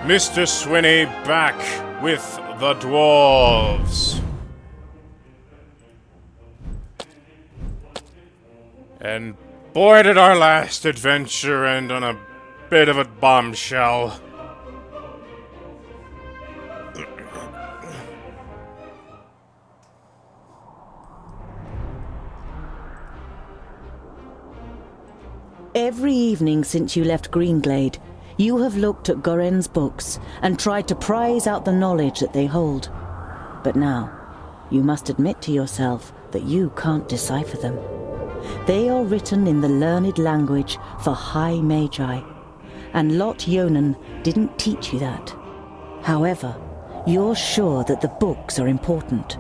Mr. Swinney back with the Dwarves. And boy did our last adventure end on a bit of a bombshell. Every evening since you left Greenglade, you have looked at Goren's books and tried to prize out the knowledge that they hold. But now, you must admit to yourself that you can't decipher them. They are written in the learned language for high magi, and Lot Yonan didn't teach you that. However, you're sure that the books are important.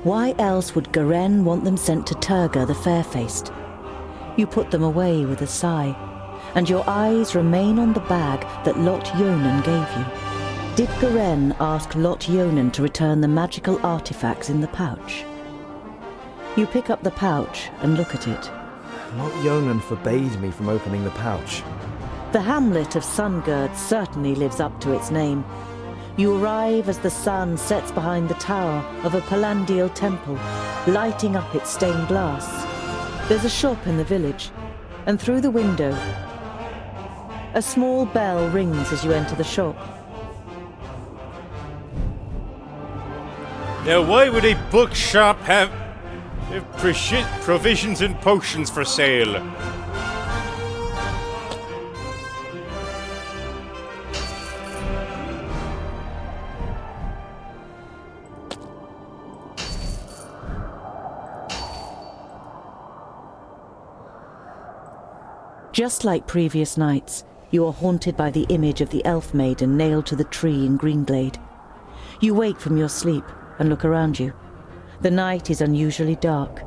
Why else would Goren want them sent to Turga the Fair-Faced? You put them away with a sigh, and your eyes remain on the bag that Lot Yonan gave you. Did Goren ask Lot Yonan to return the magical artifacts in the pouch? You pick up the pouch and look at it. Lot Yonan forbade me from opening the pouch. The hamlet of Sungird certainly lives up to its name. You arrive as the sun sets behind the tower of a Palandial temple, lighting up its stained glass. There's a shop in the village, and through the window, a small bell rings as you enter the shop. Now why would a bookshop have provisions and potions for sale? Just like previous nights, you are haunted by the image of the elf maiden nailed to the tree in Greenglade. You wake from your sleep and look around you. The night is unusually dark.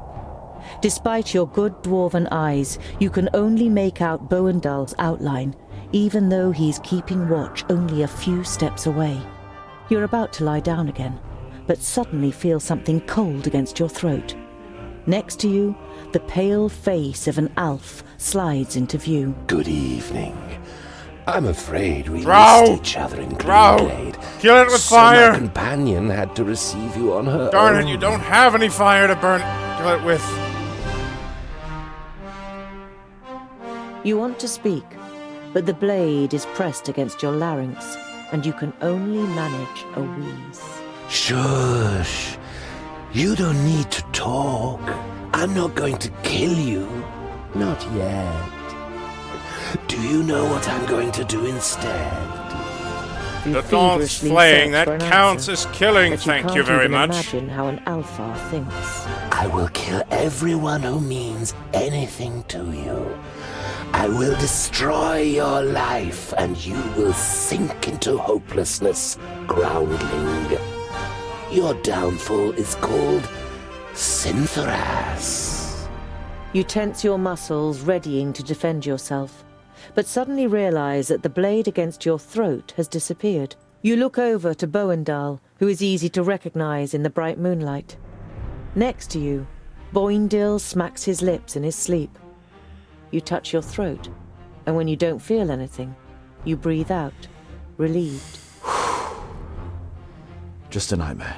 Despite your good dwarven eyes, you can only make out Boendal's outline, even though he's keeping watch only a few steps away. You're about to lie down again, but suddenly feel something cold against your throat. Next to you, the pale face of an elf slides into view. Good evening. I'm afraid we Drow! missed each other in Greenglade. Kill it with so fire! My companion had to receive you on her Darn own. it, you don't have any fire to burn. Kill it with. You want to speak, but the blade is pressed against your larynx, and you can only manage a wheeze. Shush. You don't need to talk. I'm not going to kill you. Not yet. Do you know what I'm going to do instead? The thoughts flaying, that counts as killing, thank you very much. Imagine how an alpha thinks. I will kill everyone who means anything to you. I will destroy your life, and you will sink into hopelessness, groundling. Your downfall is called Syntheras. You tense your muscles, readying to defend yourself, but suddenly realize that the blade against your throat has disappeared. You look over to Boendal, who is easy to recognize in the bright moonlight. Next to you, Boindil smacks his lips in his sleep. You touch your throat, and when you don't feel anything, you breathe out, relieved. Just a nightmare.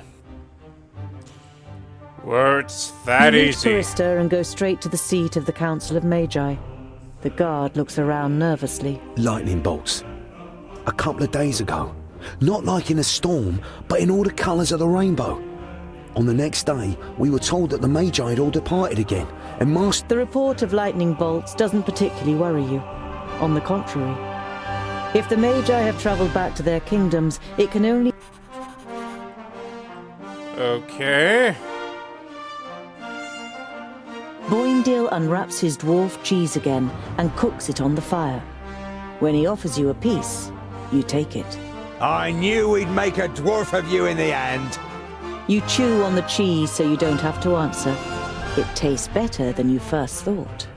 Words that you leave easy. Corister and go straight to the seat of the Council of Magi. The guard looks around nervously. Lightning bolts. A couple of days ago. Not like in a storm, but in all the colours of the rainbow. On the next day, we were told that the Magi had all departed again, and Master... The report of lightning bolts doesn't particularly worry you. On the contrary. If the Magi have travelled back to their kingdoms, it can only... Okay. Boindil unwraps his dwarf cheese again and cooks it on the fire. When he offers you a piece, you take it. I knew we'd make a dwarf of you in the end. You chew on the cheese so you don't have to answer. It tastes better than you first thought.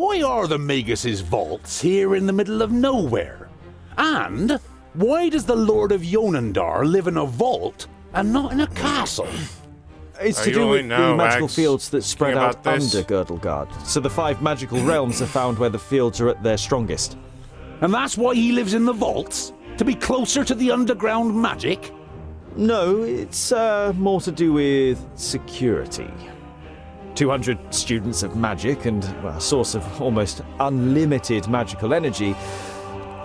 why are the Magus's vaults here in the middle of nowhere? And why does the Lord of Yonendar live in a vault and not in a castle? It's Are to you do only with now, the magical Max, fields that thinking spread out about this? under Girdlegard. So the 5 magical realms are found where the fields are at their strongest. And that's why he lives in the vaults? To be closer to the underground magic? No, it's more to do with security. 200 students of magic and well, a source of almost unlimited magical energy.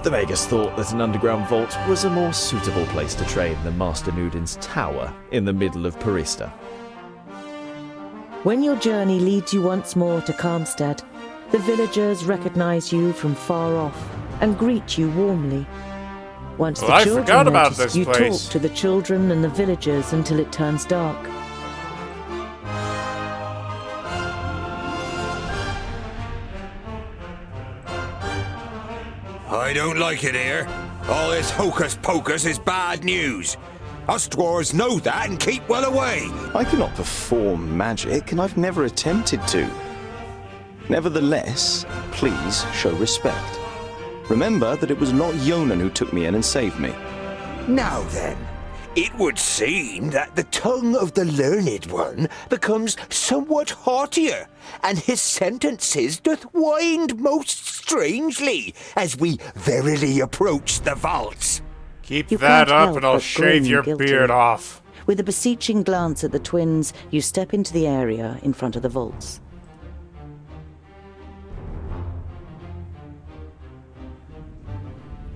The Magus thought that an underground vault was a more suitable place to train than Master Nudin's tower in the middle of Parista. When your journey leads you once more to Calmstead, the villagers recognize you from far off and greet you warmly. Once Well, the I children forgot about notice, this you place. talk to the children and the villagers until it turns dark. I don't like it here. All this hocus pocus is bad news. Us dwarves know that and keep well away. I cannot perform magic, and I've never attempted to. Nevertheless, please show respect. Remember that it was not Yonan who took me in and saved me. Now then, it would seem that the tongue of the learned one becomes somewhat haughtier, and his sentences doth wind most strangely as we verily approach the vaults. Keep You that can't up help and I'll but shave grin your guiltily. beard off. With a beseeching glance at the twins, you step into the area in front of the vaults.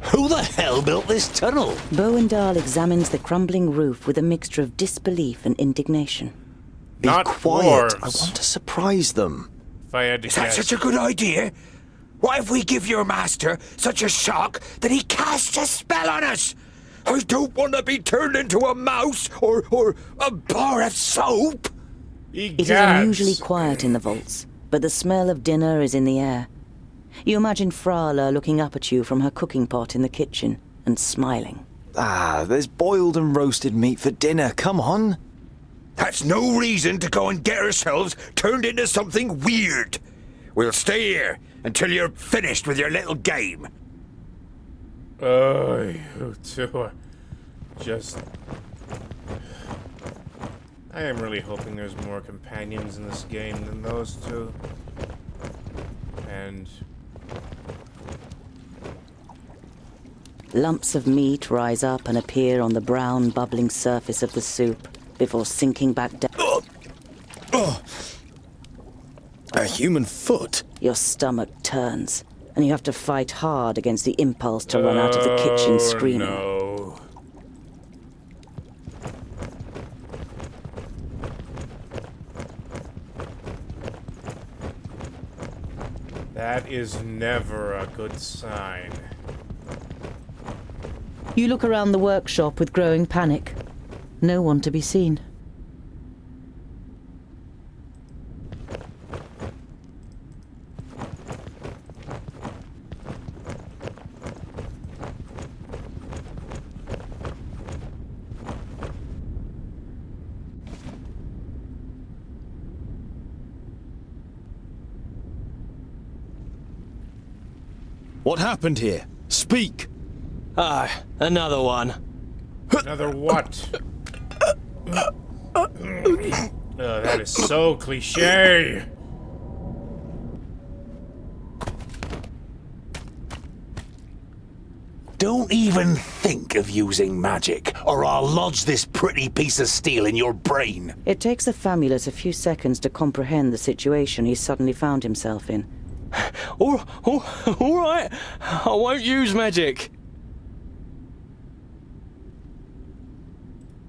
Who the hell built this tunnel? Bowendahl examines the crumbling roof with a mixture of disbelief and indignation. Be Not quiet. dwarves. I want to surprise them. If I had to Is that guess. such a good idea? What if we give your master such a shock that he casts a spell on us? I don't want to be turned into a mouse or a bar of soap. It is unusually quiet in the vaults, but the smell of dinner is in the air. You imagine Frala looking up at you from her cooking pot in the kitchen and smiling. Ah, there's boiled and roasted meat for dinner. Come on. That's no reason to go and get ourselves turned into something weird. We'll stay here until you're finished with your little game. Oh, you two are just... I am really hoping there's more companions in this game than those two. And... Lumps of meat rise up and appear on the brown, bubbling surface of the soup before sinking back down. A human foot? Your stomach turns, and you have to fight hard against the impulse to run out of the kitchen screaming. No. That is never a good sign. You look around the workshop with growing panic. No one to be seen. What happened here? Speak! Ah, another one. Another what? That is so cliche. Don't even think of using magic, or I'll lodge this pretty piece of steel in your brain. It takes the Famulus a few seconds to comprehend the situation he suddenly found himself in. All right. I won't use magic.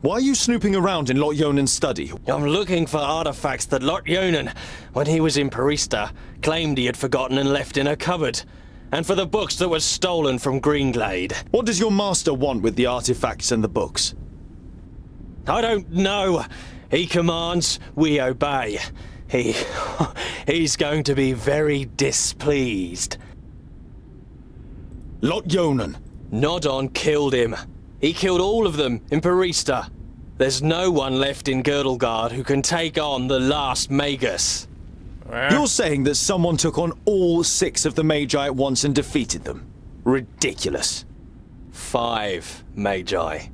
Why are you snooping around in Lot Yonan's study? I'm looking for artifacts that Lot Yonan, when he was in Parista, claimed he had forgotten and left in a cupboard. And for the books that were stolen from Greenglade. What does your master want with the artifacts and the books? I don't know. He commands, we obey. He's going to be very displeased. Lot Yonan. Nodon killed him. He killed all of them in Parista. There's no one left in Girdlegard who can take on the last Magus. Where? You're saying that someone took on all 6 of the Magi at once and defeated them? Ridiculous. 5 Magi.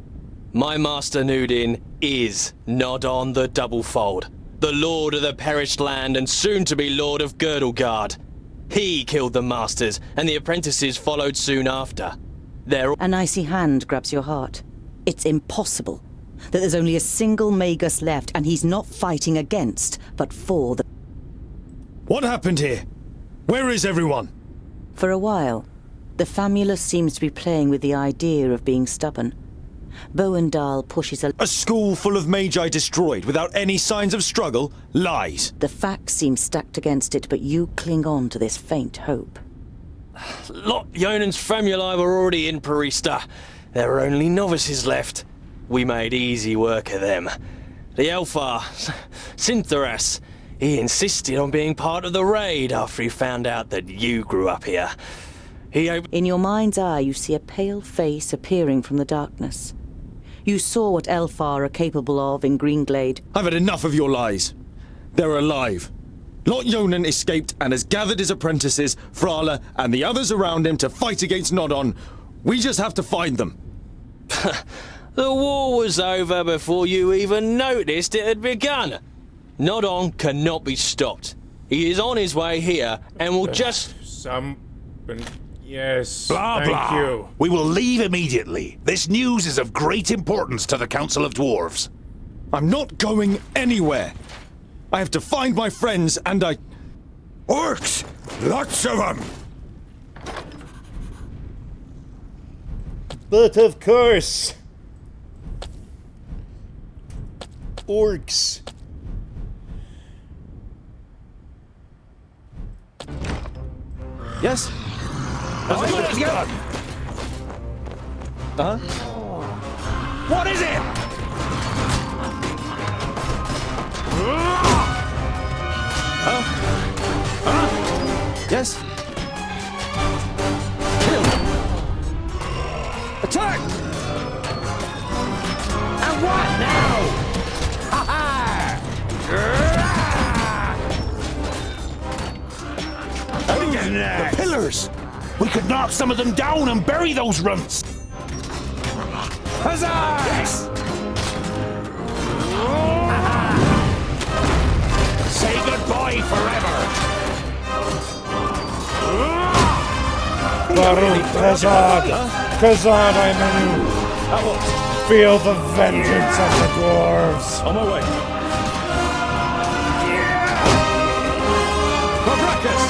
My master Nudin is Nodon the Doublefold, the lord of the perished land and soon to be lord of Girdlegard. He killed the masters, and the apprentices followed soon after. An icy hand grabs your heart. It's impossible that there's only a single Magus left, and he's not fighting against, but for the... What happened here? Where is everyone? For a while, the Famulus seems to be playing with the idea of being stubborn. Bowendahl pushes A school full of Magi destroyed without any signs of struggle? Lies. The facts seem stacked against it, but you cling on to this faint hope. Lot Yonan's Famuli were already in Parista. There were only novices left. We made easy work of them. The Elfar, Syntharas, he insisted on being part of the raid after he found out that you grew up here. In your mind's eye, you see a pale face appearing from the darkness. You saw what Elfar are capable of in Greenglade. I've had enough of your lies. They're alive. Lot Yonan escaped and has gathered his apprentices, Frala, and the others around him to fight against Nodon. We just have to find them. The war was over before you even noticed it had begun. Nodon cannot be stopped. He is on his way here and will just... Yes, Blah, thank blah. you. We will leave immediately. This news is of great importance to the Council of Dwarves. I'm not going anywhere. I have to find my friends and Orcs! Lots of them! But of course. Orcs. Yes? Let's go! Uh-huh. What is it? Yes? Kill! Attack! And what now? Ha ha! The pillars! We could knock some of them down and bury those runts! Huzzah! Yes! Say goodbye forever! Baruch Kazad! Kazad, I'm anew! Feel the vengeance of the dwarves! On my way. Quadracus!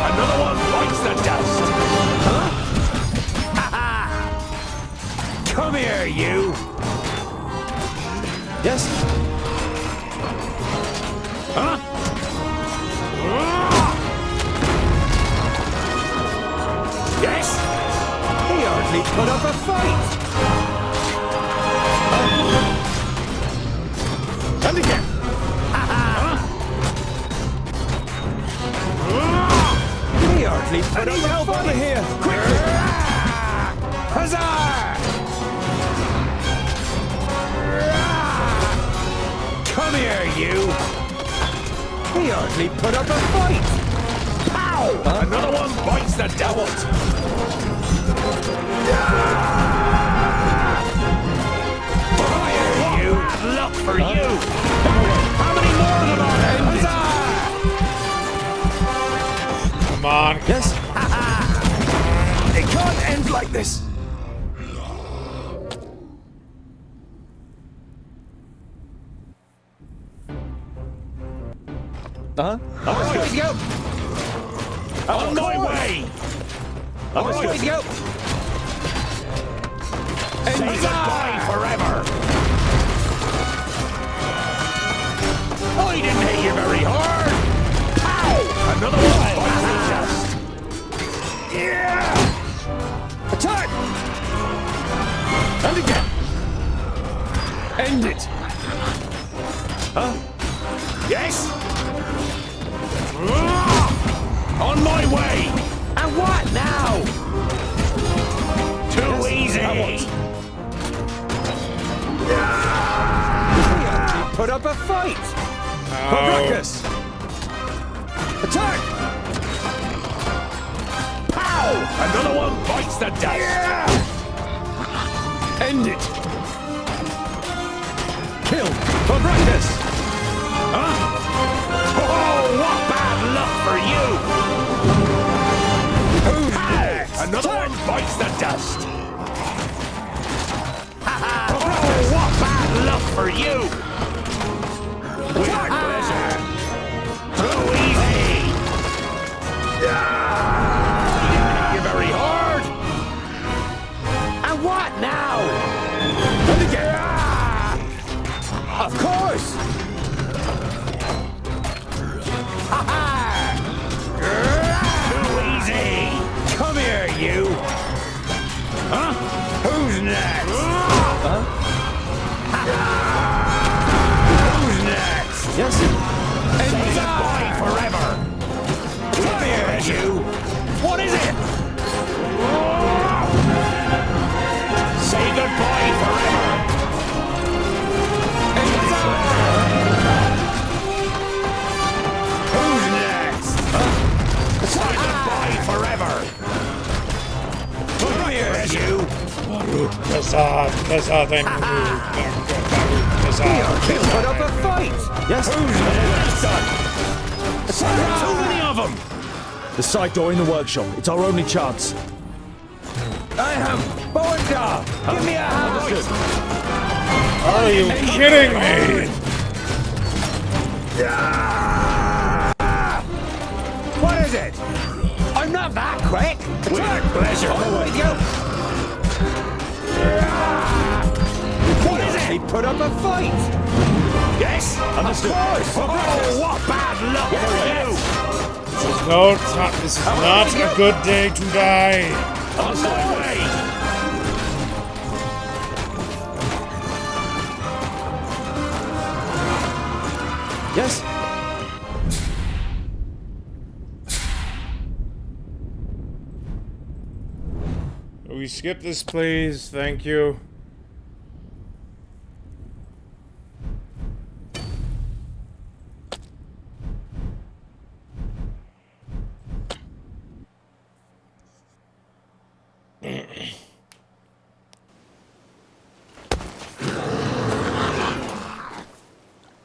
Another one bites the dust! Come here, you! Yes? Huh? Yes! He hardly put up a fight! And again! He hardly put up a Help fight! over here! Quick! Huzzah! Come here, you! He hardly put up a fight! Pow! Another one bites the dust! Fire, you! Bad luck for you! How many more of them are there? Huzzah! Come on. Yes? It can't end like this! Uh-huh. Alright, go! On my way! Alright, go! Say goodbye forever! I didn't hit you very hard! Pow! Another one bites the dust! Yeah! Attack! And again! End it! Huh? Yes? On my way! And what now? Too easy! Put up a fight! Ruckus! Attack! Pow! Another one bites the dust. End it! Kill! Ruckus! Huh? Oh, what bad luck for you! Who's next? Another one bites the dust. Oh, what bad luck for you! With pleasure. Too easy. You're very hard. And what now? Of course. Too easy. Come here, you. Huh? Who's next? Who's next? Yes? Say goodbye forever. Come here, you. What is it? Say goodbye forever. Who's next? Say goodbye forever. Come here, you. Put up a fight. Yes? Who's next? Too many of them. The side door in the workshop. It's our only chance. I have bow and dove. Give me a hand. Are you kidding me? What is it? I'm not that quick. With pleasure. With you. What is it? He put up a fight. Yes. Understood. Of course. Oh, what bad luck for you. This is not a good day to die. On my way. Yes? We skip this, please. Thank you.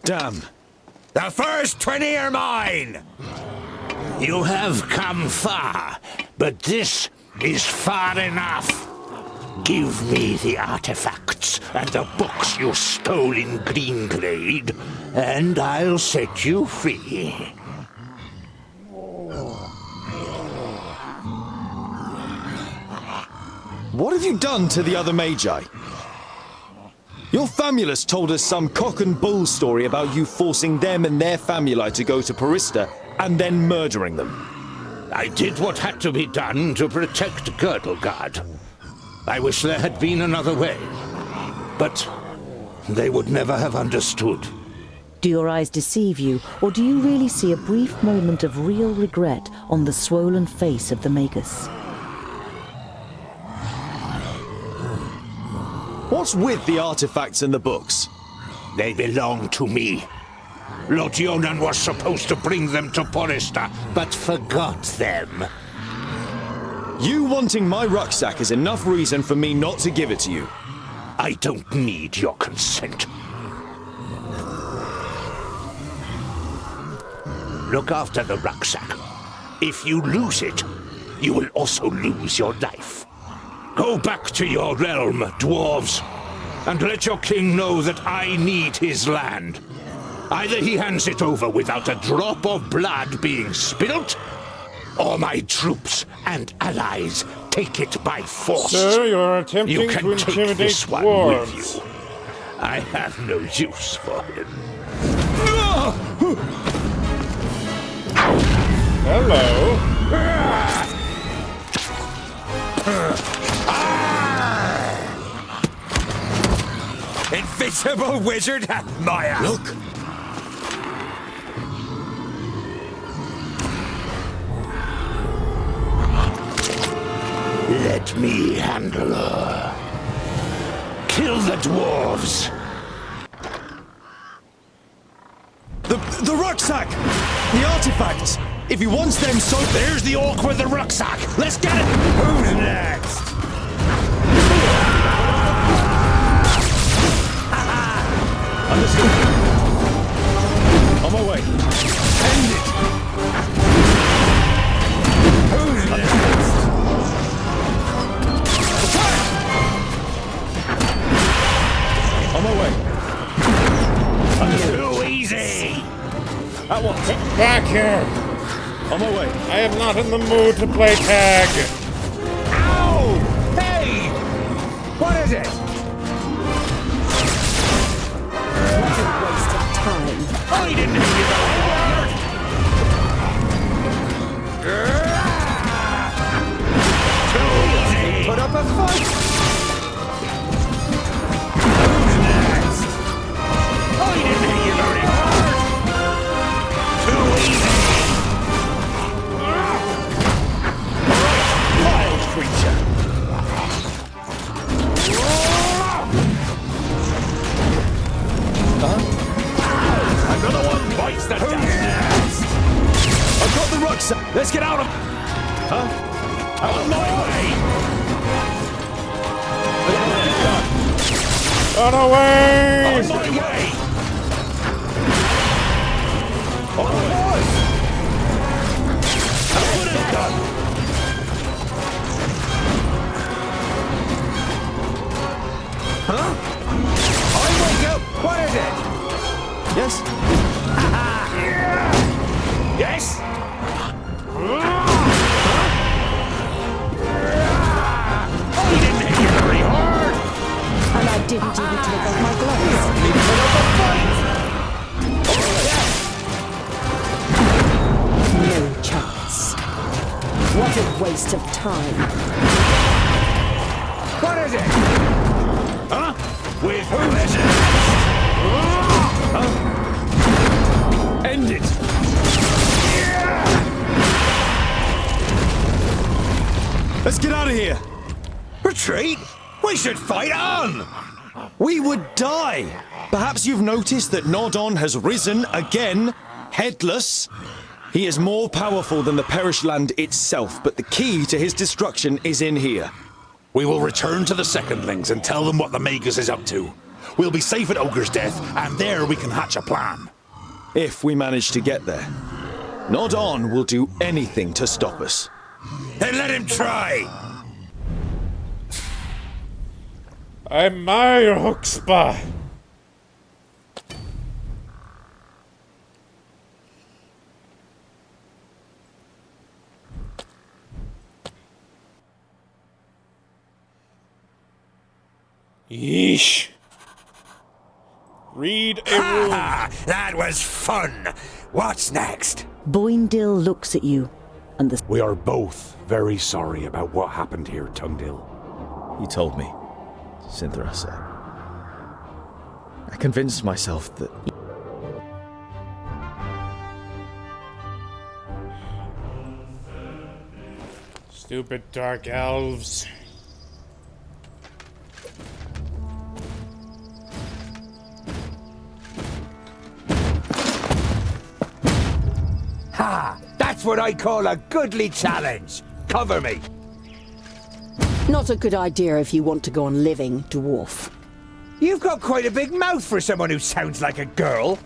Damn. The first 20 are mine! You have come far, but this is far enough. Give me the artifacts and the books you stole in Greenglade, and I'll set you free. What have you done to the other magi? Your famulus told us some cock and bull story about you forcing them and their famuli to go to Parista and then murdering them. I did what had to be done to protect Girdlegard. I wish there had been another way, but they would never have understood. Do your eyes deceive you, or do you really see a brief moment of real regret on the swollen face of the Magus? What's with the artifacts and the books? They belong to me. Lord Yonan was supposed to bring them to Porista, but forgot them. You wanting my rucksack is enough reason for me not to give it to you. I don't need your consent. Look after the rucksack. If you lose it, you will also lose your life. Go back to your realm, dwarves, and let your king know that I need his land. Either he hands it over without a drop of blood being spilt, or my troops and allies take it by force. Sir, you're attempting You to can take intimidate this one dwarves. with you. I have no use for him. Hello. Invisible wizard, Maya! Look! Let me handle her. Kill the dwarves! The rucksack! The artifacts! If he wants them, so There's the orc with the rucksack. Let's get it. Who's next? understood. On my way. End it. Who's next? On my way. Understood. Too easy. At once. Back here! On my way. I am not in the mood to play tag. Ow! Hey! What is it? Waste of time. I didn't hit you very hard. Too easy. Put up a fight. Who's next? I didn't hit you very hard. Too easy. Wild creature. Another one bites the dust. I've got the rucksack. Let's get out of... Out of my way. Run away! On my way. On my way. What is it done? Huh? I wake up. What is it? Yes? Yes? I didn't hit you very hard. And I didn't even take off my gloves. You put up a fight. No chance. What a waste of time. What is it? Huh? With who is it? End it. Let's get out of here. Retreat? We should fight on! We would die. Perhaps you've noticed that Nodon has risen again, headless. He is more powerful than the Perish Land itself, but the key to his destruction is in here. We will return to the Secondlings and tell them what the Magus is up to. We'll be safe at Ogre's death, and there we can hatch a plan. If we manage to get there. Nodon will do anything to stop us. Then let him try! I admire your chutzpah. Yeesh. Read a room. That was fun! What's next? Boindil looks at you, and the We are both very sorry about what happened here, Tungdil. He told me, Cinthara said. I convinced myself that... Stupid dark elves. Ha! That's what I call a goodly challenge! Cover me! Not a good idea if you want to go on living, dwarf. You've got quite a big mouth for someone who sounds like a girl.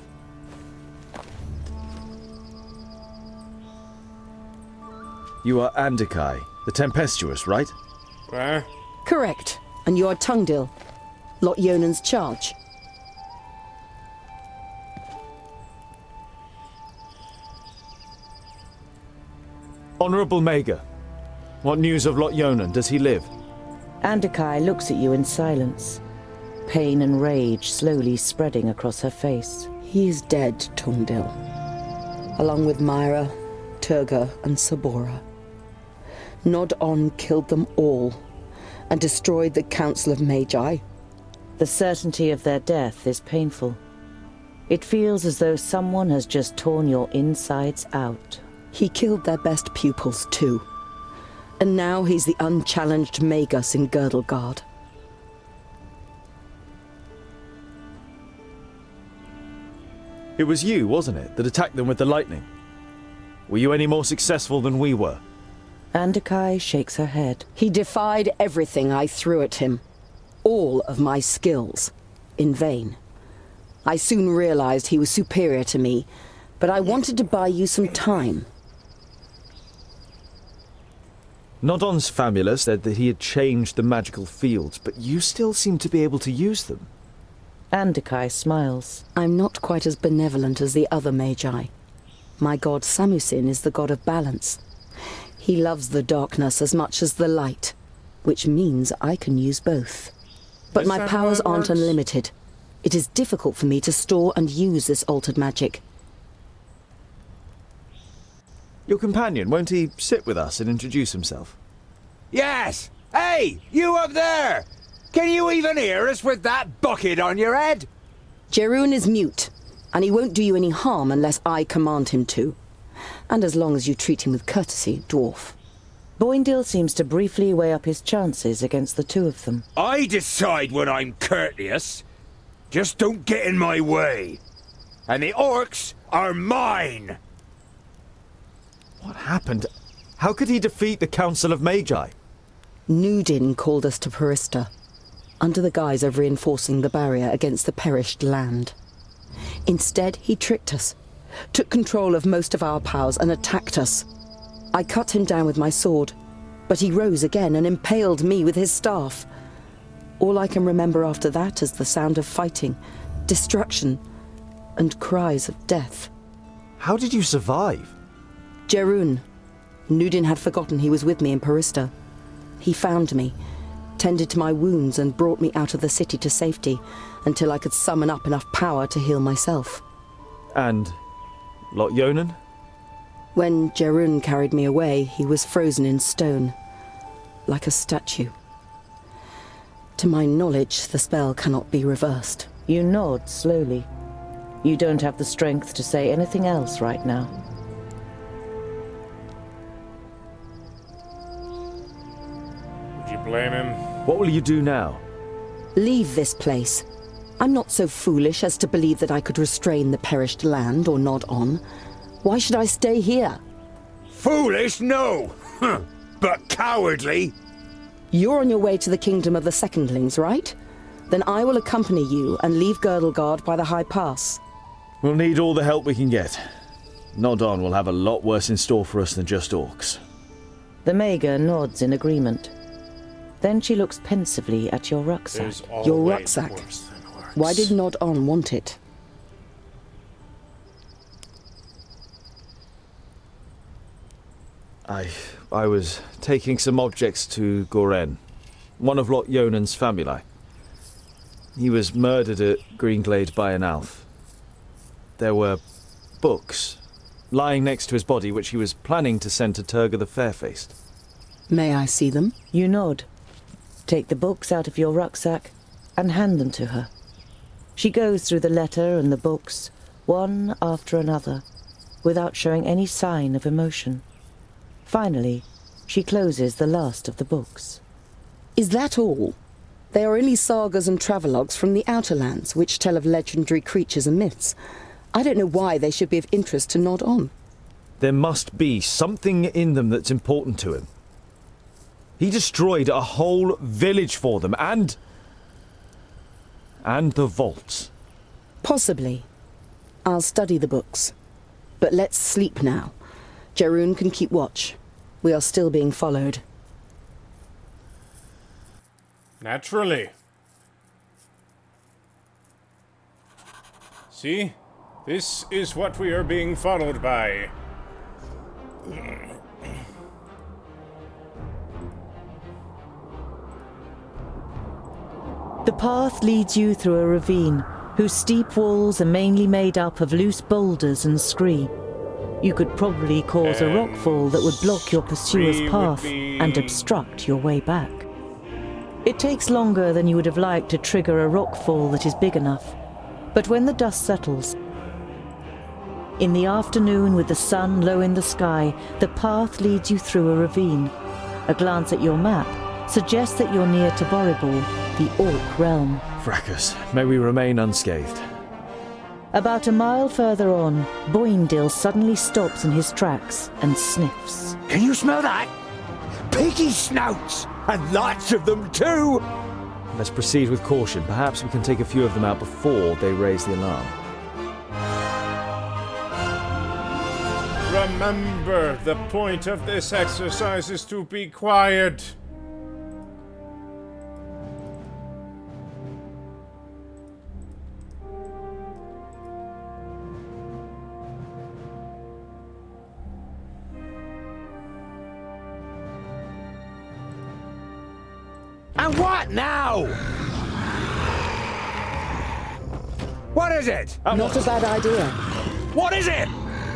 You are Andikai, the Tempestuous, right? Where? Correct. And you are Tungdil, Lot Yonan's charge. Honourable Mager, what news of Lot Yonan? Does he live? Andikai looks at you in silence, pain and rage slowly spreading across her face. He is dead, Tungdil. Along with Myra, Turga, and Sabora. Nod-On killed them all, and destroyed the Council of Magi. The certainty of their death is painful. It feels as though someone has just torn your insides out. He killed their best pupils, too. And now he's the unchallenged Magus in Girdlegard. It was you, wasn't it, that attacked them with the lightning? Were you any more successful than we were? Andakai shakes her head. He defied everything I threw at him. All of my skills. In vain. I soon realized he was superior to me, but I wanted to buy you some time. Nodon's famula said that he had changed the magical fields, but you still seem to be able to use them. Andakai smiles. I'm not quite as benevolent as the other magi. My god Samusin is the god of balance. He loves the darkness as much as the light, which means I can use both. But Is my that how powers it aren't works? unlimited. It is difficult for me to store and use this altered magic. Your companion, won't he sit with us and introduce himself? Yes! Hey, you up there! Can you even hear us with that bucket on your head? Jeroen is mute, and he won't do you any harm unless I command him to. And as long as you treat him with courtesy, dwarf. Boindil seems to briefly weigh up his chances against the two of them. I decide when I'm courteous. Just don't get in my way. And the orcs are mine! What happened? How could he defeat the Council of Magi? Nudin called us to Perista, under the guise of reinforcing the barrier against the perished land. Instead, he tricked us, took control of most of our powers and attacked us. I cut him down with my sword, but he rose again and impaled me with his staff. All I can remember after that is the sound of fighting, destruction, and cries of death. How did you survive? Jeroen. Nudin had forgotten he was with me in Perista. He found me, tended to my wounds and brought me out of the city to safety until I could summon up enough power to heal myself. And Lot Yonan? When Jeroen carried me away, he was frozen in stone, like a statue. To my knowledge, the spell cannot be reversed. You nod slowly. You don't have the strength to say anything else right now. Would you blame him? What will you do now? Leave this place. I'm not so foolish as to believe that I could restrain the perished land or nod on. Why should I stay here? Foolish, no! But cowardly! You're on your way to the kingdom of the Secondlings, right? Then I will accompany you and leave Girdlegard by the High Pass. We'll need all the help we can get. Nodon will have a lot worse in store for us than just orcs. The Maga nods in agreement. Then she looks pensively at your rucksack. There's always Your rucksack. worse than orcs. Why did Nodon want it? I was taking some objects to Goren, one of Lot Yonan's famuli. He was murdered at Greenglade by an elf. There were books lying next to his body which he was planning to send to Turga the Fairfaced. May I see them? You nod, take the books out of your rucksack, and hand them to her. She goes through the letter and the books, one after another, without showing any sign of emotion. Finally, she closes the last of the books. Is that all? They are only sagas and travelogues from the Outer Lands, which tell of legendary creatures and myths. I don't know why they should be of interest to Nodon. There must be something in them that's important to him. He destroyed a whole village for them, and the vaults. Possibly. I'll study the books. But let's sleep now. Jeroen can keep watch. We are still being followed. Naturally. See? This is what we are being followed by. The path leads you through a ravine, whose steep walls are mainly made up of loose boulders and scree. You could probably cause a rockfall that would block your pursuer's Scree would path be- and obstruct your way back. It takes longer than you would have liked to trigger a rockfall that is big enough, but when the dust settles, in the afternoon with the sun low in the sky, the path leads you through a ravine. A glance at your map suggests that you're near to Boribor, the Orc realm. Fracas, may we remain unscathed. About a mile further on, Boindil suddenly stops in his tracks and sniffs. Can you smell that? Piggy snouts! And lots of them too! Let's proceed with caution. Perhaps we can take a few of them out before they raise the alarm. Remember, the point of this exercise is to be quiet. And what now? What is it? Not a bad idea. What is it?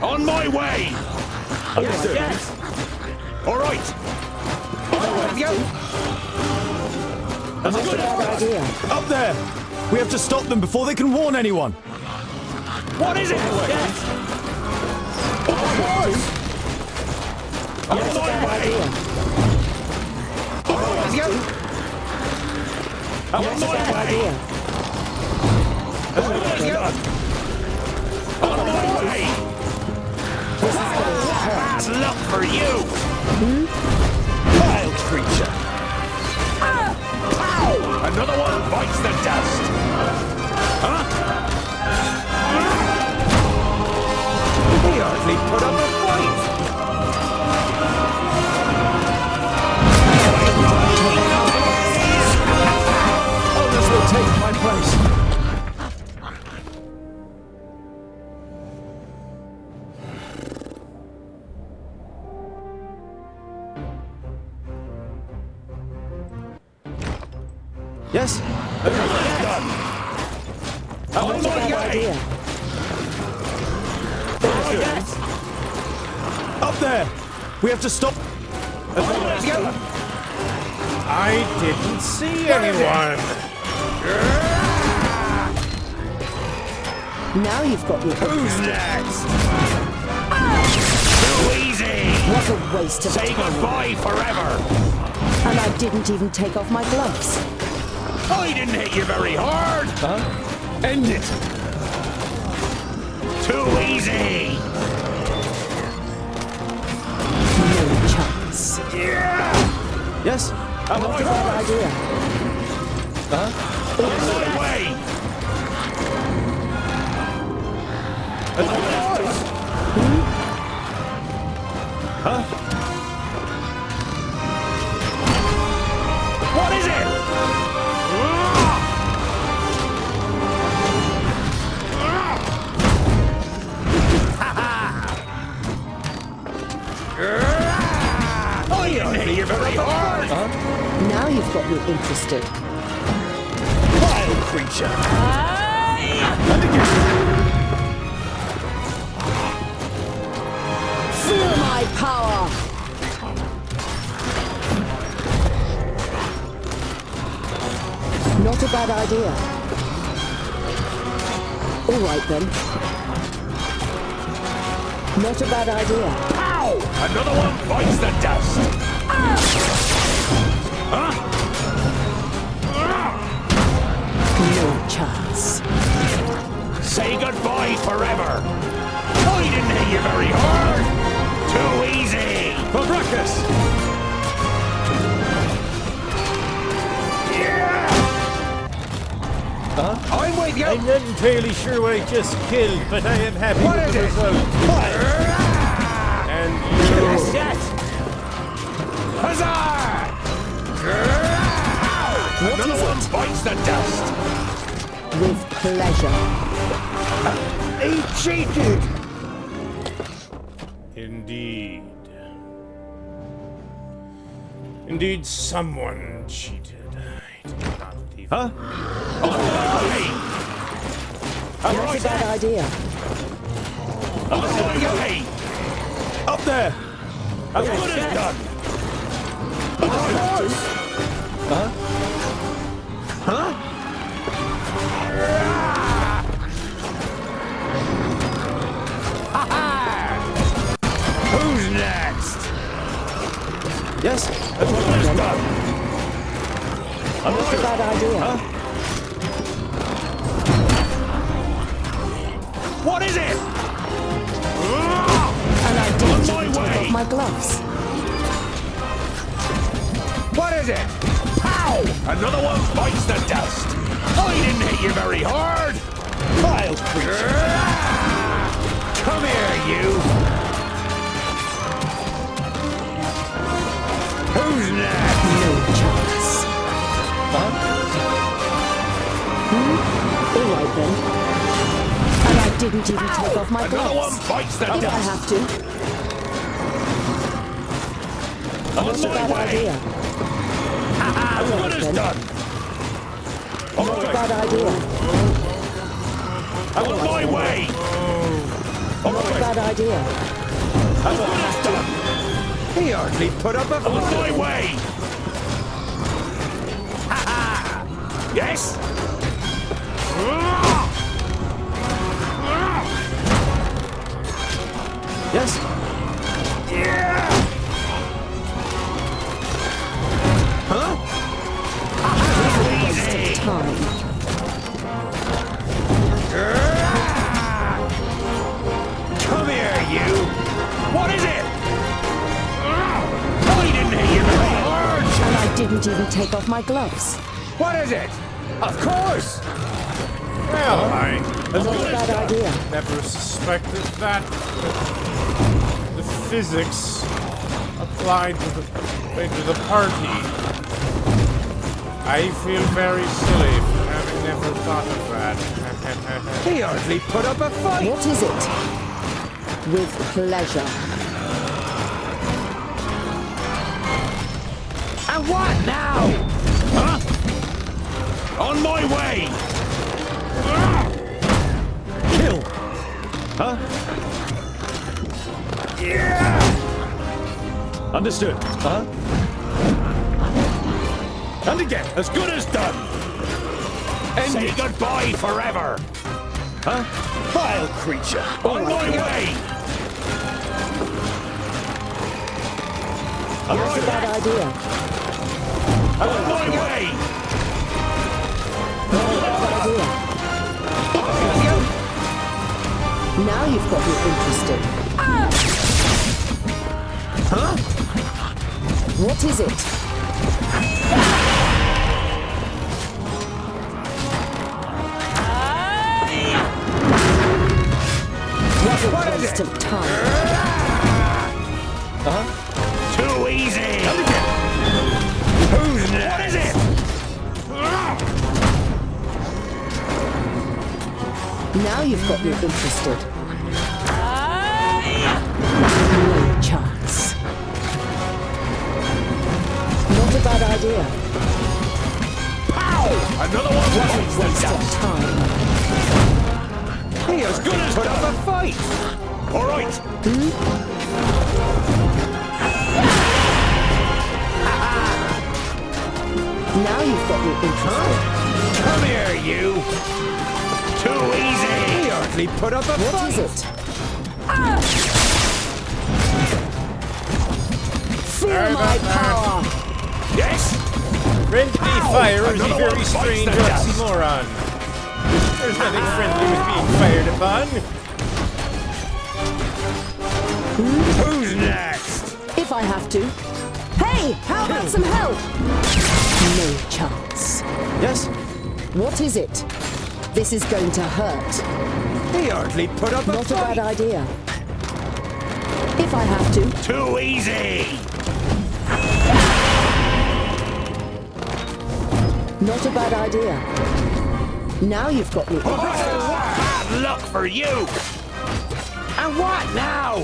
On my way! Yes. All right! Not a bad idea. Up there! We have to stop them before they can warn anyone! What is it? Yes. On Not a my bad way! idea. On Not a my bad way! idea. On my way! Bad luck for you! Wild creature! Ow! Another one bites the dust! Huh? He hardly put up a fight! Others will take my place! Yes? Not a bad idea. Up there! We have to stop... I didn't see anyone. Now you've got me. Who's next? Too easy! What a waste of Say time. goodbye forever! And I didn't even take off my gloves. I didn't hit you very hard! End it! Too easy! No chance. Yes? Not a bad idea. My way! What is it? I didn't hit you very hard! Now you've got me interested. Wild creature! Feel my power! Not a bad idea. All right then. Not a bad idea. Ow! Another one bites the dust! Huh? No chance. Say goodbye forever! I didn't hit you very hard! Too easy! For breakfast! I'm with you! I'm not entirely sure what I just killed, but I am happy What with is the it? result. And you... Yes, yes! Huzzah! What Another is one it? bites the dust! With pleasure. He cheated! Indeed. Indeed, someone cheated. I do not even... Huh? Not a bad idea. Hey! Up there! What is done? Who's next? Yes? What is done? Not a bad idea. What is it? And I didn't On my even take way. off my gloves. What is it? Pow! Another one bites the dust. I didn't hit you very hard. Vile creature. Come here, you. Who's next? No chance. All right then. And I didn't even take off my Another gloves. one bites the If I dust. have to. On Not a my bad way. idea. As good as then. done. All Not a right. bad idea. On my way. All Not a right. bad idea. As good as done. He hardly put up a fight. On my way. Ha ha. Yes. Yes? Yeah. Huh? Easy. Time. Come here, you. What is it? I didn't hit you very hard. And I didn't even take off my gloves. What is it? Of course. Well, I Not a bad idea. never suspected that. The physics applied to the party. I feel very silly for having never thought of that. He hardly put up a fight. What is it? With pleasure. And what now? Huh? On my way. Kill! Huh? Yeah. Understood. Huh? And again, as good as done. Say goodbye forever. Huh? Vile creature. On my way. Not a bad idea. On my way. Not a bad idea. Now you've got me interested. Huh? What is it? What a waste of time. Too easy. Who's next? What is it? Now you've got me interested. No chance. Not a bad idea. Pow! Another one bites the Waste of dust. time. He as good as put up a fight. All right. Now you've got me interested. Come here, you. Too easy. He hardly put up a What fight. is it? Feel my power. Yes. Friendly fire is a Another very one bites strange the dust. oxymoron. There's nothing friendly with being fired upon. Who's next? If I have to. Hey, how about some help? No chance. Yes? What is it? This is going to hurt. He hardly put up a Not a fight. bad idea. If I have to. Too easy. Not a bad idea. Now you've got me. Bad luck for you. And what now?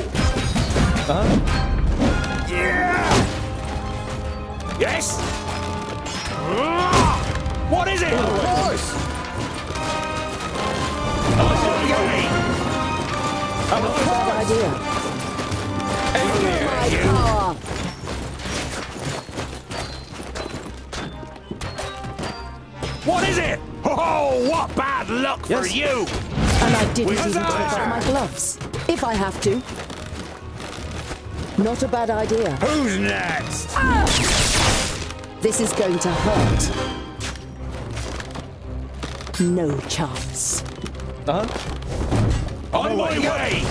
Yeah. Yes. What is it? Of course. Not a bad idea. My power. What is it? Oh, what bad luck for you! And I didn't With even take off that. my gloves. If I have to. Not a bad idea. Who's next? This is going to hurt. No chance. On my way!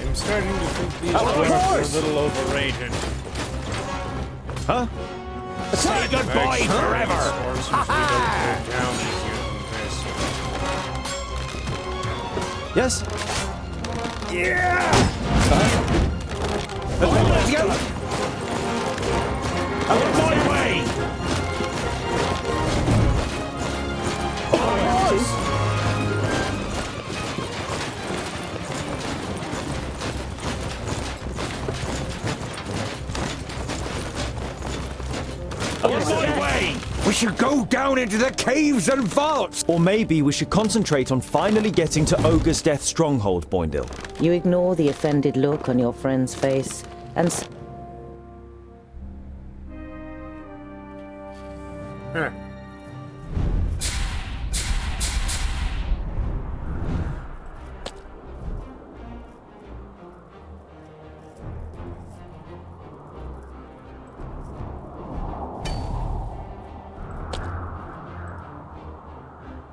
I'm starting to think these Our dwarves are a horse! little overrated. Huh? Say goodbye These forever! horses we don't go down these using this. Yes? Let's go! On my way! On my way! We should go down into the caves and vaults! Or maybe we should concentrate on finally getting to Ogre's Death stronghold, Boindil. You ignore the offended look on your friend's face and Huh.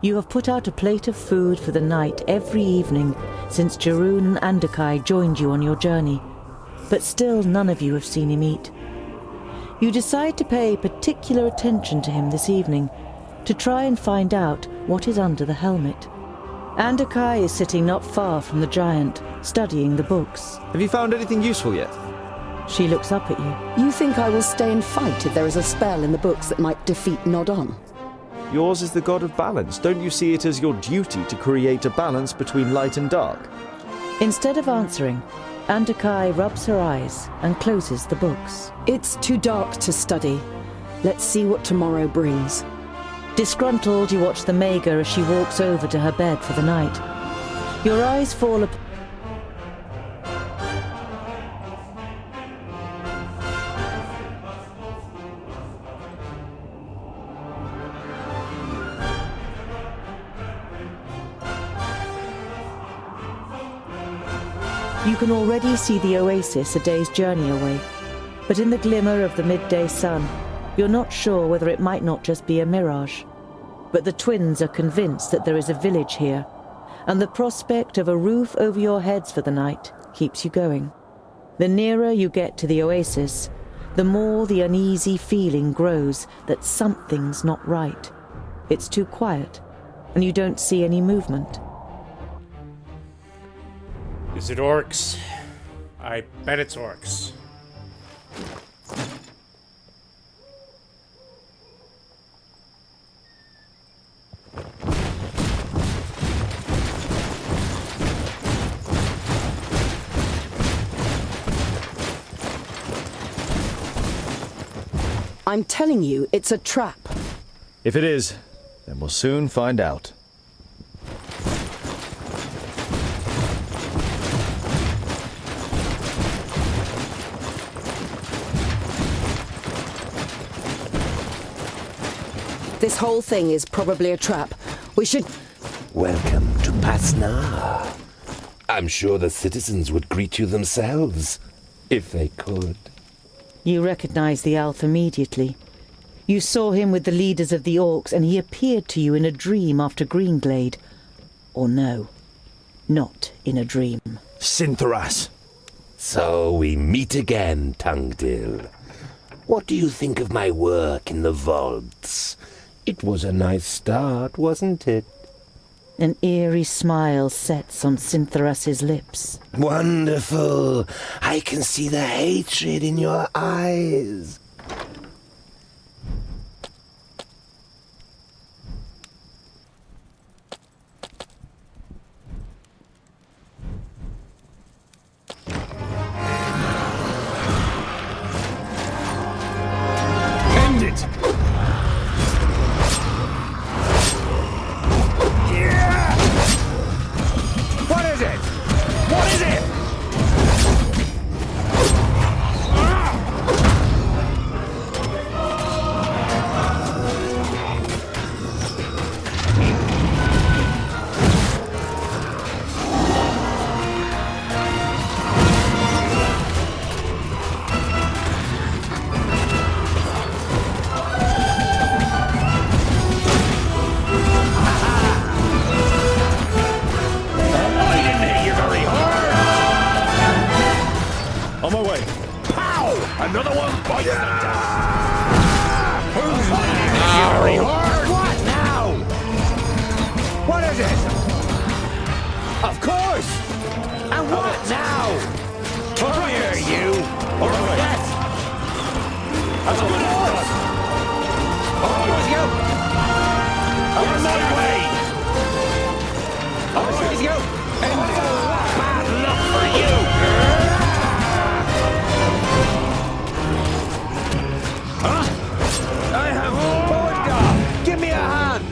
you have put out a plate of food for the night every evening since Jeroen and Andakai joined you on your journey, but still none of you have seen him eat. You decide to pay particular attention to him this evening, to try and find out what is under the helmet. Andakai is sitting not far from the giant, studying the books. Have you found anything useful yet? She looks up at you. You think I will stay and fight if there is a spell in the books that might defeat Nodon? Yours is the god of balance. Don't you see it as your duty to create a balance between light and dark? Instead of answering, Andakai rubs her eyes and closes the books. It's too dark to study. Let's see what tomorrow brings. Disgruntled, you watch the mage as she walks over to her bed for the night. Your eyes fall upon You can already see the oasis a day's journey away, but in the glimmer of the midday sun, you're not sure whether it might not just be a mirage. But the twins are convinced that there is a village here, and the prospect of a roof over your heads for the night keeps you going. The nearer you get to the oasis, the more the uneasy feeling grows that something's not right. It's too quiet, and you don't see any movement. Is it orcs? I bet it's orcs. I'm telling you, it's a trap. If it is, then we'll soon find out. This whole thing is probably a trap. We should... Welcome to Pasnar. I'm sure the citizens would greet you themselves, if they could. You recognize the elf immediately. You saw him with the leaders of the orcs, and he appeared to you in a dream after Greenglade. Or no, not in a dream. Sintharas! So we meet again, Tungdil. What do you think of my work in the vaults? It was a nice start, wasn't it? An eerie smile sets on Sintharas's lips. Wonderful! I can see the hatred in your eyes. End it! What is it? What is it? Another one bites the dust. Who's next, Fury Horde? What now? What is it? Of course! And what now? Come here, you! Or forget! Of course! With you! On my way! With you! And bad luck for you! Huh? I have forward guard! Give me a hand!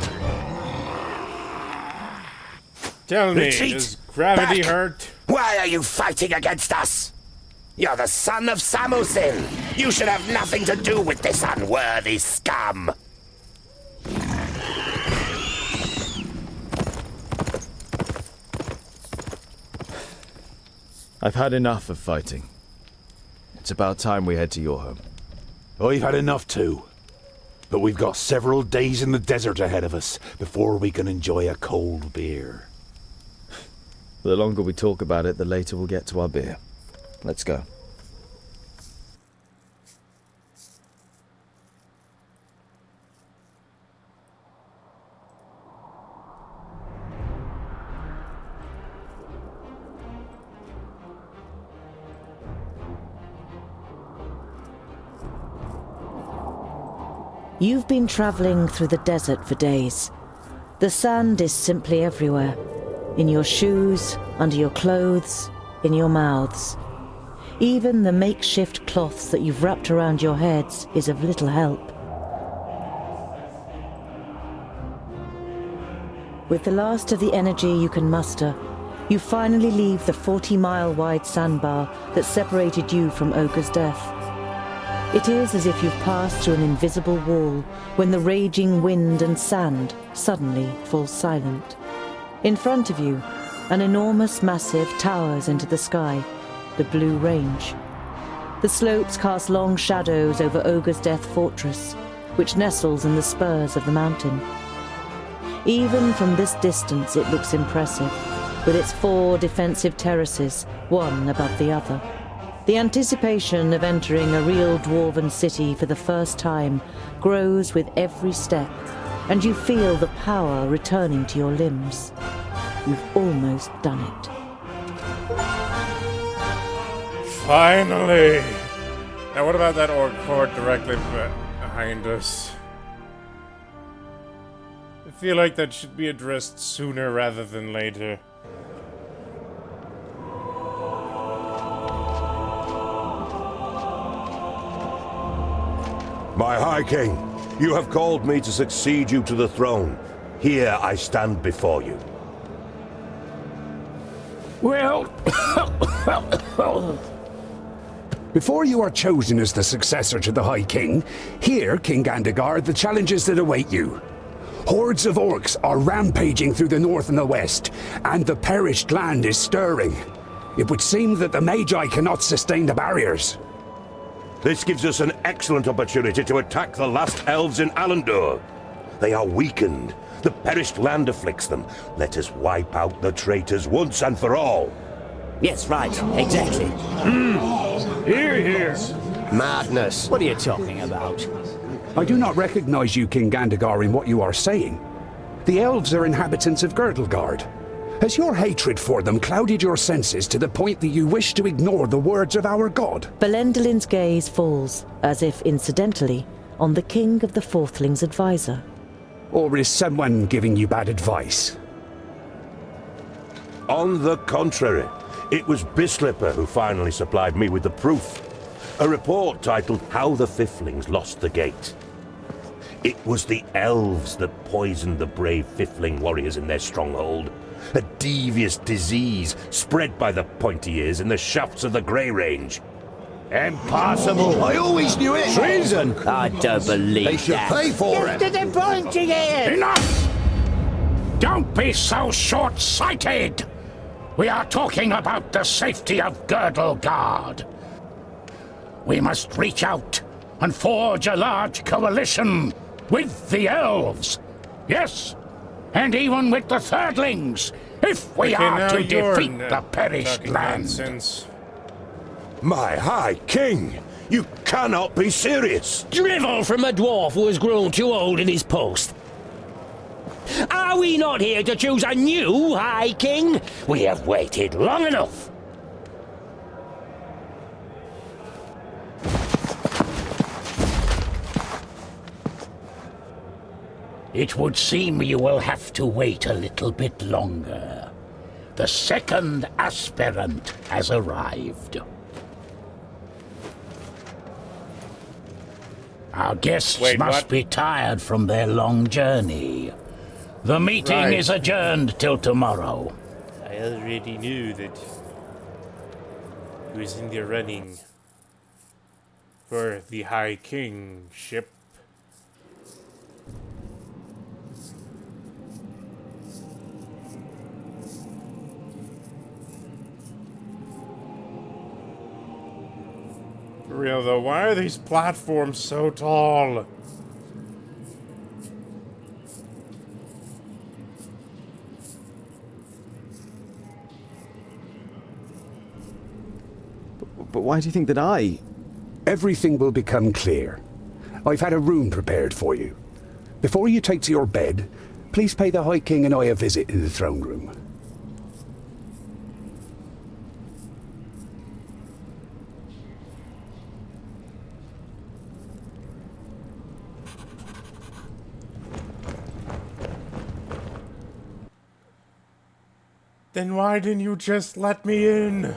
Tell me, Retreat! does gravity Back! hurt? Why are you fighting against us? You're the son of Samusin. You should have nothing to do with this unworthy scum. I've had enough of fighting. It's about time we head to your home. I've had enough too. But we've got several days in the desert ahead of us before we can enjoy a cold beer. The longer we talk about it, the later we'll get to our beer. Let's go. You've been traveling through the desert for days. The sand is simply everywhere. In your shoes, under your clothes, in your mouths. Even the makeshift cloths that you've wrapped around your heads is of little help. With the last of the energy you can muster, you finally leave the 40-mile-wide sandbar that separated you from Ogre's death. It is as if you've passed through an invisible wall when the raging wind and sand suddenly falls silent. In front of you, an enormous massive towers into the sky, the Blue Range. The slopes cast long shadows over Ogre's Death Fortress, which nestles in the spurs of the mountain. Even from this distance it looks impressive, with its 4 defensive terraces, one above the other. The anticipation of entering a real dwarven city for the first time grows with every step, and you feel the power returning to your limbs. You've almost done it. Finally! Now what about that orc horde directly behind us? I feel like that should be addressed sooner rather than later. My High King, you have called me to succeed you to the throne. Here I stand before you. Well, before you are chosen as the successor to the High King, hear, King Gandagar, the challenges that await you. Hordes of orcs are rampaging through the north and the west, and the perished land is stirring. It would seem that the Magi cannot sustain the barriers. This gives us an excellent opportunity to attack the last elves in Alandor. They are weakened. The perished land afflicts them. Let us wipe out the traitors once and for all. Yes, right. Exactly. Hear, hear. Madness. What are you talking about? I do not recognize you, King Gandagar, in what you are saying. The elves are inhabitants of Girdlegard. Has your hatred for them clouded your senses to the point that you wish to ignore the words of our god? Belendalin's gaze falls, as if incidentally, on the King of the Fourthlings' advisor. Or is someone giving you bad advice? On the contrary, it was Bislipper who finally supplied me with the proof. A report titled How the Fiflings Lost the Gate. It was the elves that poisoned the brave Fifling warriors in their stronghold. A devious disease spread by the pointy ears in the shafts of the Grey Range. Impossible. I always knew it! Treason. I don't believe They should that. pay for it! The pointy ears. Enough! Don't be so short-sighted! We are talking about the safety of Girdlegard. We must reach out and forge a large coalition with the elves. Yes, and even with the Thirdlings, if we are to defeat the perished land. My High King, you cannot be serious. Drivel from a dwarf who has grown too old in his post. Are we not here to choose a new High King? We have waited long enough. It would seem you will have to wait a little bit longer. The second aspirant has arrived. Our guests must be tired from their long journey. The meeting is adjourned till tomorrow. I already knew that he was in the running for the High Kingship. For real though, why are these platforms so tall? But why do you think that I... Everything will become clear. I've had a room prepared for you. Before you take to your bed, please pay the High King and I a visit in the throne room. Then why didn't you just let me in?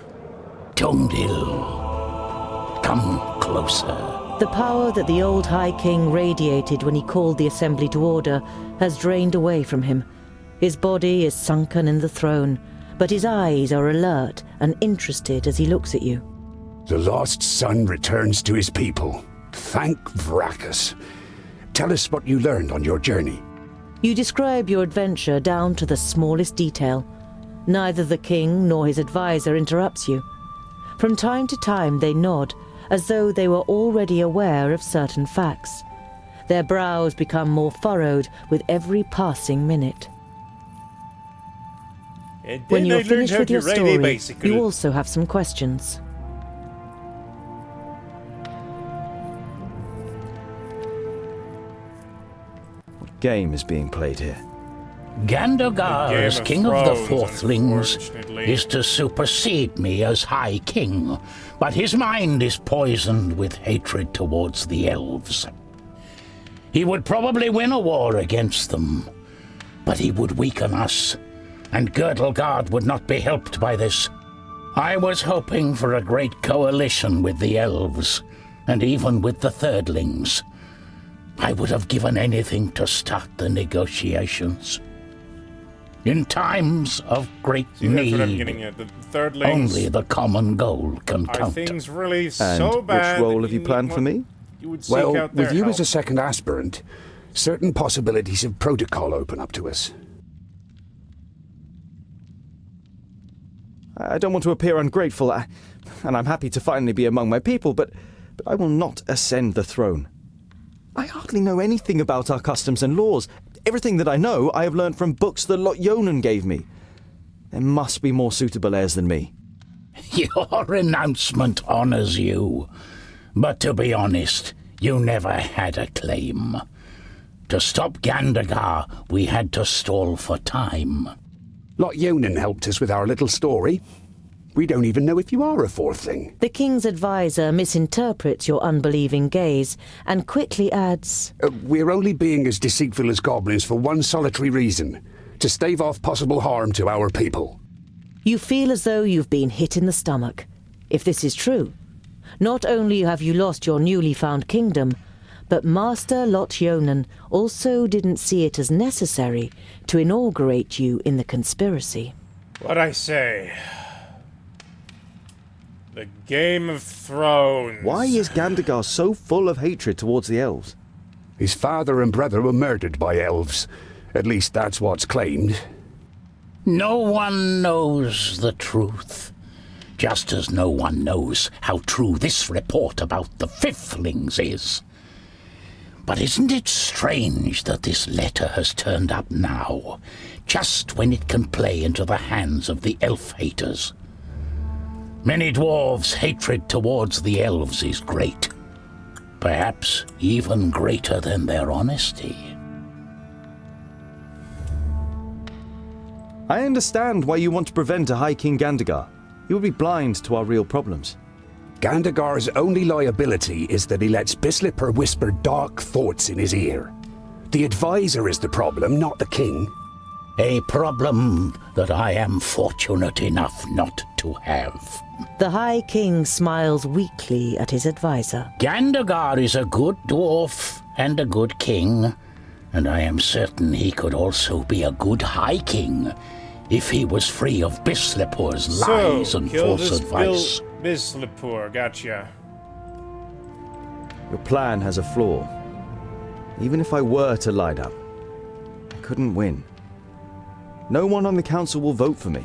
Tungdil, come closer. The power that the old High King radiated when he called the assembly to order has drained away from him. His body is sunken in the throne, but his eyes are alert and interested as he looks at you. The lost son returns to his people. Thank Vracus. Tell us what you learned on your journey. You describe your adventure down to the smallest detail. Neither the king nor his advisor interrupts you. From time to time they nod, as though they were already aware of certain facts. Their brows become more furrowed with every passing minute. When you're finished with your story, you also have some questions. What game is being played here? Gandagar, as King of the Fourthlings, is to supersede me as High King, but his mind is poisoned with hatred towards the elves. He would probably win a war against them, but he would weaken us, and Girdlegard would not be helped by this. I was hoping for a great coalition with the elves, and even with the Thirdlings. I would have given anything to start the negotiations. In times of great need, only the common goal can count. Are things really And so bad? which role have you planned for me? Well, with you as a second aspirant, certain possibilities of protocol open up to us. I don't want to appear ungrateful, and I'm happy to finally be among my people, but I will not ascend the throne. I hardly know anything about our customs and laws. Everything that I know, I have learned from books that Lot Yonan gave me. There must be more suitable heirs than me. Your renouncement honors you, but to be honest, you never had a claim. To stop Gandagar, we had to stall for time. Lot Yonan helped us with our little story. We don't even know if you are a Fourthling. The king's advisor misinterprets your unbelieving gaze and quickly adds, We're only being as deceitful as goblins for one solitary reason: to stave off possible harm to our people. You feel as though you've been hit in the stomach. If this is true, not only have you lost your newly found kingdom, but Master Lot Yonan also didn't see it as necessary to inaugurate you in the conspiracy. What'd I say? The Game of Thrones. Why is Gandagar so full of hatred towards the elves? His father and brother were murdered by elves. At least that's what's claimed. No one knows the truth, just as no one knows how true this report about the Fifthlings is. But isn't it strange that this letter has turned up now, just when it can play into the hands of the elf-haters? Many dwarves' hatred towards the elves is great. perhaps even greater than their honesty. I understand why you want to prevent a High King Gandagar. He would be blind to our real problems. Gandagar's only liability is that he lets Bislipper whisper dark thoughts in his ear. The advisor is the problem, not the king. A problem that I am fortunate enough not to have. The High King smiles weakly at his advisor. Gandagar is a good dwarf and a good king, and I am certain he could also be a good High King if he was free of Bislipper's lies and false advice. Bislipper, gotcha. Your plan has a flaw. Even if I were to light up, I couldn't win. No one on the council will vote for me.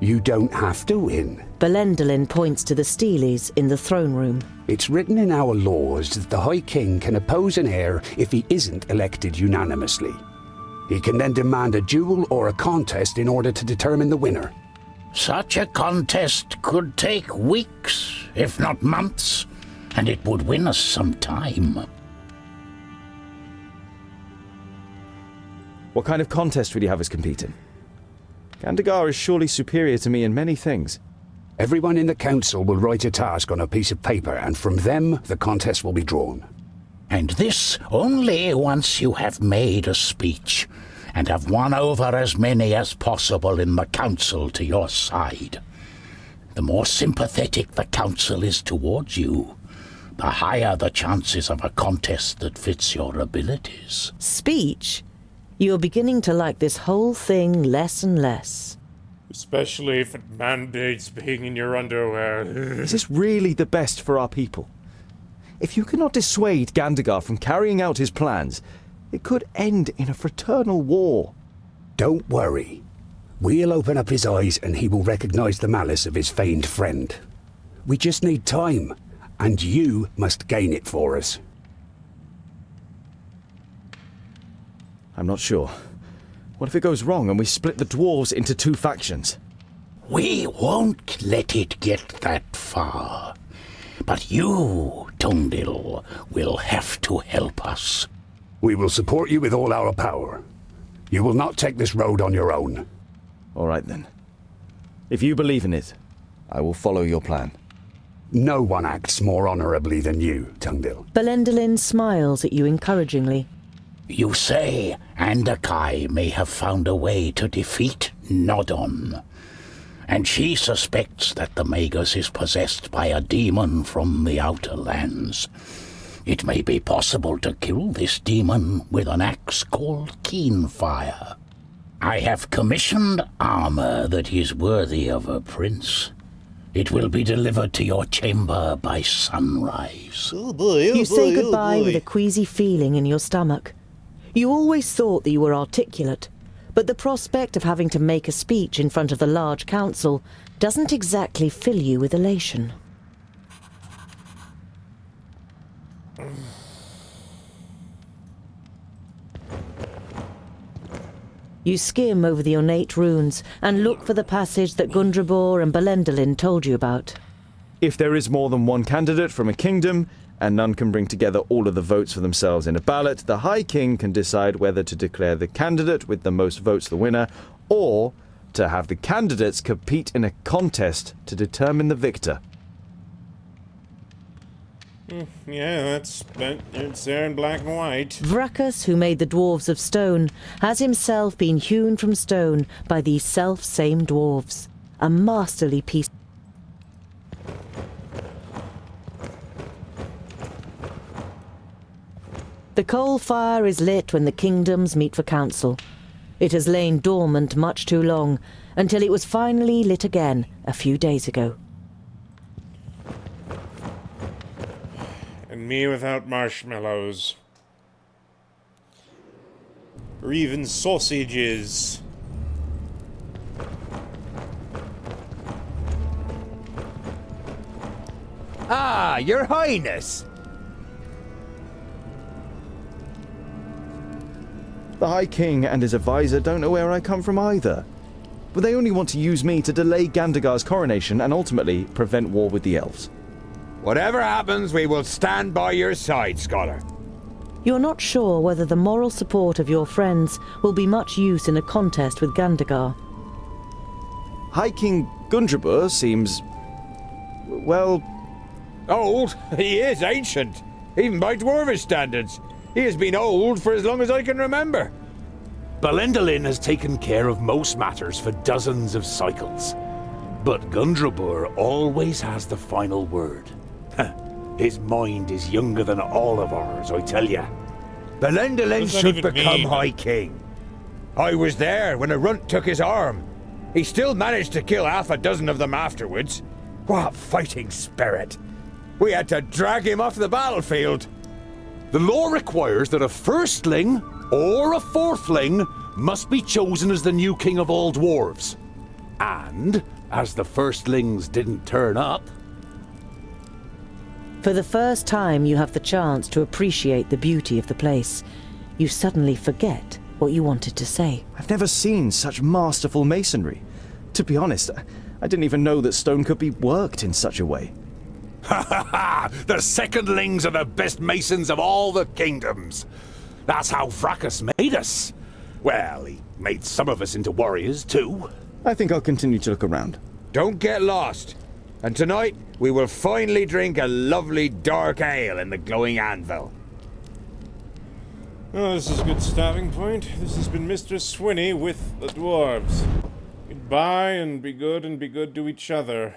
You don't have to win. Belendolin points to the Steelies in the throne room. It's written in our laws that the High King can oppose an heir if he isn't elected unanimously. He can then demand a duel or a contest in order to determine the winner. Such a contest could take weeks, if not months, and it would win us some time. What kind of contest would you have us compete in? Gandagar is surely superior to me in many things. Everyone in the council will write a task on a piece of paper, and from them the contest will be drawn. And this only once you have made a speech and have won over as many as possible in the council to your side. The more sympathetic the council is towards you, the higher the chances of a contest that fits your abilities. Speech? You're beginning to like this whole thing less and less. Especially if it mandates being in your underwear. Is this really the best for our people? If you cannot dissuade Gandagar from carrying out his plans, it could end in a fraternal war. Don't worry. We'll open up his eyes and he will recognize the malice of his feigned friend. We just need time, and you must gain it for us. I'm not sure. What if it goes wrong and we split the dwarves into two factions? We won't let it get that far. But you, Tungdil, will have to help us. We will support you with all our power. You will not take this road on your own. All right then. If you believe in it, I will follow your plan. No one acts more honorably than you, Tungdil. Belendolin smiles at you encouragingly. You say Andakai may have found a way to defeat Nodon, and she suspects that the Magus is possessed by a demon from the outer lands. It may be possible to kill this demon with an axe called Keenfire. I have commissioned armor that is worthy of a prince. It will be delivered to your chamber by sunrise. You say goodbye with a queasy feeling in your stomach. You always thought that you were articulate, but the prospect of having to make a speech in front of the large council doesn't exactly fill you with elation. You skim over the ornate runes and look for the passage that Gundrabor and Belendolin told you about. If there is more than one candidate from a kingdom, and none can bring together all of the votes for themselves in a ballot, the High King can decide whether to declare the candidate with the most votes the winner, or to have the candidates compete in a contest to determine the victor. Yeah, it's there in black and white. Vrakas, who made the Dwarves of Stone, has himself been hewn from stone by these self-same dwarves. A masterly piece. The coal fire is lit when the kingdoms meet for council. It has lain dormant much too long, until it was finally lit again a few days ago. And me without marshmallows. Or even sausages. Ah, Your Highness! The High King and his advisor don't know where I come from either. But they only want to use me to delay Gandagar's coronation and ultimately prevent war with the elves. Whatever happens, we will stand by your side, Scholar. You're not sure whether the moral support of your friends will be much use in a contest with Gandagar. High King Gundrabur seems... well... Old? He is ancient, even by Dwarvish standards. He has been old for as long as I can remember. Belendalin has taken care of most matters for dozens of cycles. But Gundrabur always has the final word. His mind is younger than all of ours, I tell ya. Belendalin should become High King. I was there when a runt took his arm. He still managed to kill half a dozen of them afterwards. What fighting spirit! We had to drag him off the battlefield. The law requires that a firstling or a fourthling must be chosen as the new king of all dwarves. And, as the firstlings didn't turn up... For the first time you have the chance to appreciate the beauty of the place. You suddenly forget what you wanted to say. I've never seen such masterful masonry. To be honest, I didn't even know that stone could be worked in such a way. Ha ha ha! The secondlings are the best masons of all the kingdoms. That's how Fracas made us. Well, he made some of us into warriors too. I think I'll continue to look around. Don't get lost. And tonight, we will finally drink a lovely dark ale in the glowing anvil. Oh, this is a good starting point. This has been Mr. Swinney with the Dwarves. Goodbye, and be good to each other.